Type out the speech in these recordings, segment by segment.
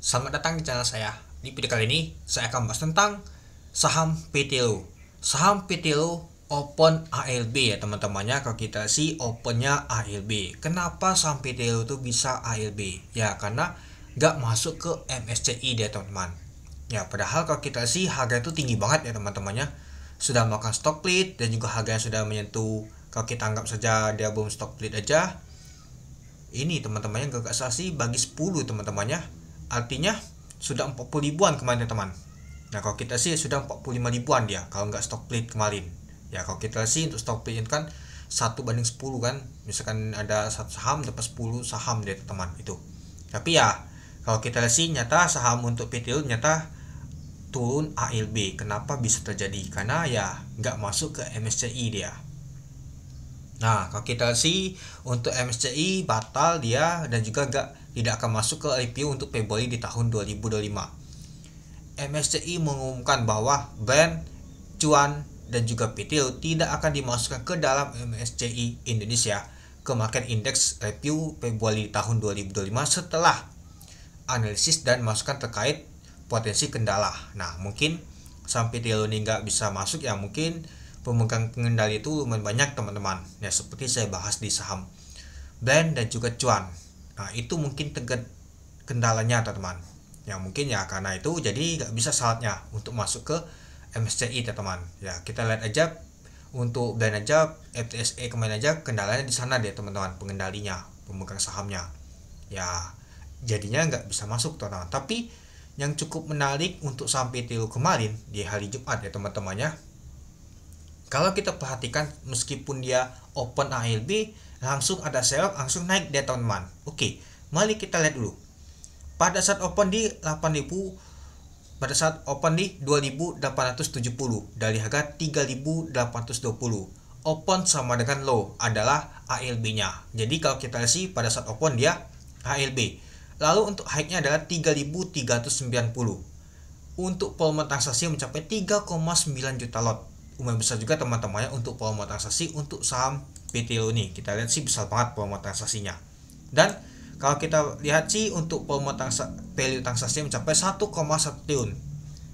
Selamat datang di channel saya. Di video kali ini, saya akan bahas tentang saham PTLO. Saham PTLO open ALB ya teman-temannya. Kalau kita sih opennya ALB. Kenapa saham PTLO itu bisa ALB? Ya karena nggak masuk ke MSCI dia teman-teman. Ya padahal kalau kita sih harga itu tinggi banget ya teman-temannya. Sudah melakukan stock split dan juga harganya sudah menyentuh, kalau kita anggap saja dia belum stock split aja, ini teman-temannya gak sih bagi 10 teman-temannya, artinya sudah 40 ribuan kemarin teman. Nah kalau kita sih sudah 45 ribuan dia kalau nggak stock split kemarin. Ya kalau kita sih untuk stock split kan 1 banding 10 kan, misalkan ada satu saham dapat 10 saham dia teman itu. Tapi ya kalau kita sih nyata saham untuk PTU nyata turun ALB. Kenapa bisa terjadi? Karena ya nggak masuk ke MSCI dia. Nah, kalau kita sih untuk MSCI batal dia dan juga tidak akan masuk ke IPO untuk Februari di tahun 2025. MSCI mengumumkan bahwa brand Cuan dan juga PTO tidak akan dimasukkan ke dalam MSCI Indonesia ke market index review Februari tahun 2025 setelah analisis dan masukan terkait potensi kendala. Nah, mungkin sampai PTO ini nggak bisa masuk ya mungkin pemegang pengendali itu lumayan banyak teman-teman ya, seperti saya bahas di saham Blend dan juga Cuan. Nah itu mungkin kendalanya teman-teman ya, mungkin ya karena itu jadi nggak bisa syaratnya untuk masuk ke MSCI teman-teman ya. Kita lihat aja untuk Blend aja, FTSE kemarin aja kendalanya di sana deh teman-teman, pengendalinya pemegang sahamnya ya, jadinya nggak bisa masuk teman-teman. Tapi yang cukup menarik untuk sampai PTO kemarin di hari Jumat ya teman-temannya, kalau kita perhatikan meskipun dia open ALB langsung ada sell langsung naik dia teman-teman. Oke, mari kita lihat dulu. Pada saat open di 8.000, pada saat open di 2.870 dari harga 3.820. Open sama dengan low adalah ALB-nya. Jadi kalau kita lihat sih pada saat open dia ALB. Lalu untuk high-nya adalah 3.390. Untuk volume transaksi mencapai 3,9 juta lot. Lumayan besar juga teman-temannya untuk volume transaksi untuk saham PTO ini. Kita lihat sih besar banget volume transaksinya. Dan kalau kita lihat sih untuk volume value transaksi mencapai 1,1 triliun.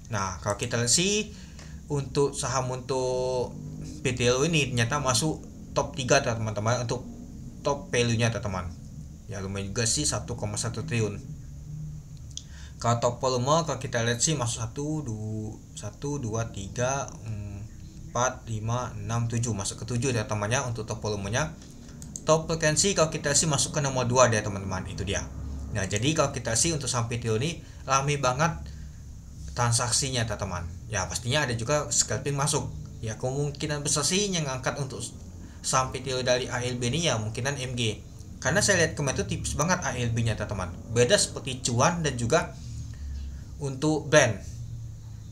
Nah kalau kita lihat sih untuk saham untuk PTO ini ternyata masuk top 3 teman-teman untuk top value-nya teman-teman. Ya lumayan juga sih 1,1 triliun. Kalau top volume kalau kita lihat sih masuk 1, 2, 3, 4, 5, 6, 7 masuk ke 7 ya temannya untuk top volumenya. Top frekuensi kalau kita sih masuk ke nomor 2 dia teman-teman, itu dia. Nah jadi kalau kita sih untuk saham PTO ini rame banget transaksinya teman-teman ya, pastinya ada juga scalping masuk ya. Kemungkinan besar sih yang ngangkat untuk saham PTO dari ALB ini ya mungkinan MG, karena saya lihat kemarin itu tipis banget ALB nya teman-teman, beda seperti Cuan dan juga untuk Blend.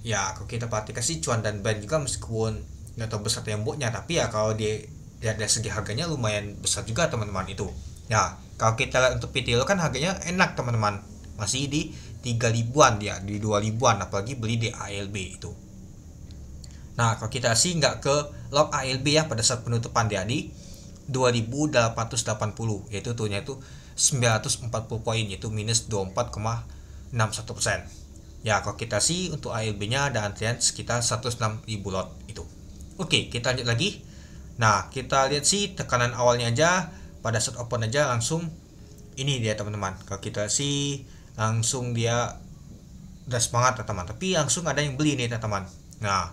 Ya kalau kita perhatikan sih Cuan dan Blend juga meskipun nggak tahu besar temboknya, tapi ya kalau lihat dari segi harganya lumayan besar juga teman-teman itu ya. Kalau kita lihat untuk PTO kan harganya enak teman-teman, masih di 3 ribuan dia, di 2 ribuan apalagi beli di ALB itu. Nah kalau kita sih nggak ke log ALB ya, pada saat penutupan dia di 2880, yaitu turunnya itu 940 poin, yaitu minus 24,61%. Ya kalau kita sih untuk ALB-nya ada antrian sekitar 106.000 lot itu. Oke, kita lanjut lagi. Nah, kita lihat sih tekanan awalnya aja pada saat open aja langsung ini dia teman-teman. Kalau kita sih langsung dia udah semangat teman-teman, tapi langsung ada yang beli nih teman-teman. Nah,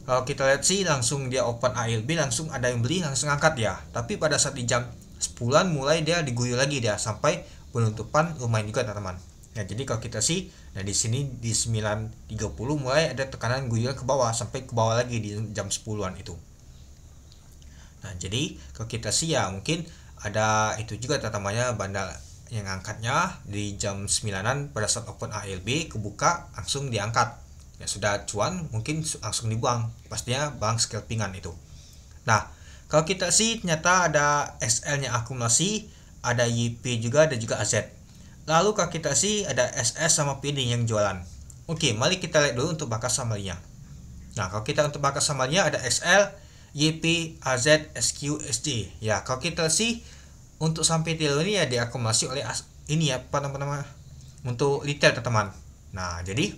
kalau kita lihat sih langsung dia open ALB langsung ada yang beli langsung angkat ya. Tapi pada saat di jam 10-an mulai dia diguyur lagi dia sampai penutupan lumayan juga teman-teman. Ya, jadi kalau kita sih nah di sini di 9.30 mulai ada tekanan guyur ke bawah sampai ke bawah lagi di jam 10-an itu. Nah, jadi kalau kita sih ya mungkin ada itu juga teman-temannya bandar yang angkatnya di jam 9-an pada saat open ALB kebuka langsung diangkat. Ya sudah Cuan mungkin langsung dibuang. Pastinya bang scalpingan itu. Nah, kalau kita sih ternyata ada SL-nya akumulasi, ada YP juga, ada juga AZ. Lalu kalau kita sih ada SS sama PD yang jualan. Oke, mari kita lihat dulu untuk bakas summary-nya. Nah, kalau kita untuk bakas summary-nya ada SL, YP, AZ, SQ, SJ. Ya, kalau kita sih untuk sampai PTO ini ya diakumulasi oleh ini ya apa namanya untuk retail teman-teman. Nah, jadi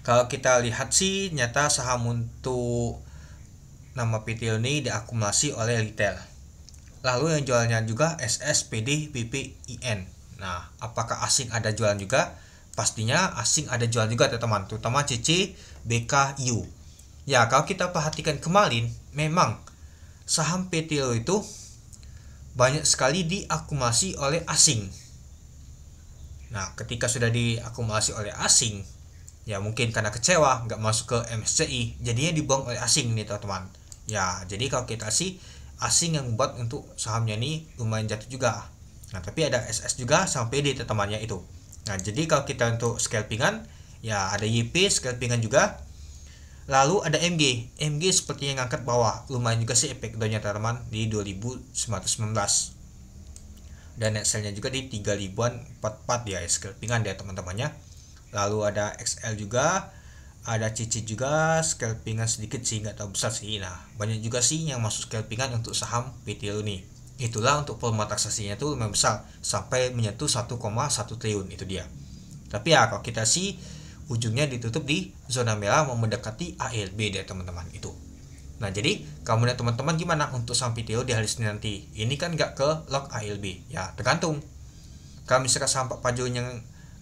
kalau kita lihat sih nyata saham untuk nama PTLU ini diakumulasi oleh retail. Lalu yang jualnya juga SSPD BPIN. Nah, apakah asing ada jualan juga? Pastinya asing ada jualan juga teman-teman, terutama CC BKU. Ya, kalau kita perhatikan kemarin, memang saham PTLU itu banyak sekali diakumulasi oleh asing. Nah, ketika sudah diakumulasi oleh asing, ya mungkin karena kecewa nggak masuk ke MSCI, jadinya dibuang oleh asing nih teman-teman. Ya, jadi kalau kita sih asing yang membuat untuk sahamnya ini lumayan jatuh juga. Nah, tapi ada SS juga sampai di temannya itu. Nah, jadi kalau kita untuk scalpingan, ya ada YP scalpingan juga. Lalu ada MG seperti yang ngangkat bawah, lumayan juga sih efek donya teman-teman di 2919. Dan net sale-nya juga di 3000-an 44 ya, scalpingan dia teman-temannya. Lalu ada XL juga, ada CC juga, scalpingan sedikit sih, nggak tahu besar sih. Nah, banyak juga sih yang masuk scalpingan untuk saham PTLU nih. Itulah untuk volume transaksinya tuh lumayan besar, sampai menyentuh 1,1 triliun itu dia. Tapi ya kalau kita sih ujungnya ditutup di zona merah mau mendekati ALB deh teman-teman itu. Nah, jadi kamu dan teman-teman gimana untuk saham PTLU di hari Senin nanti? Ini kan nggak ke lock ALB, ya tergantung. Kalau misalkan saham Pak Pajun yang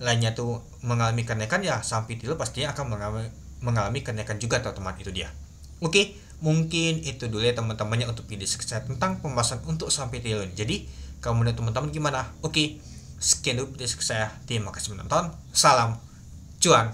lainnya tuh mengalami kenaikan, ya saham PTLU pastinya akan mengalami kenaikan juga teman-teman itu dia. Oke, mungkin itu dulu ya teman-temannya untuk video saya tentang pembahasan untuk saham PTLU. Jadi kamu dan teman-teman gimana? Oke, sekian dulu video saya. Terima kasih menonton. Salam cuan.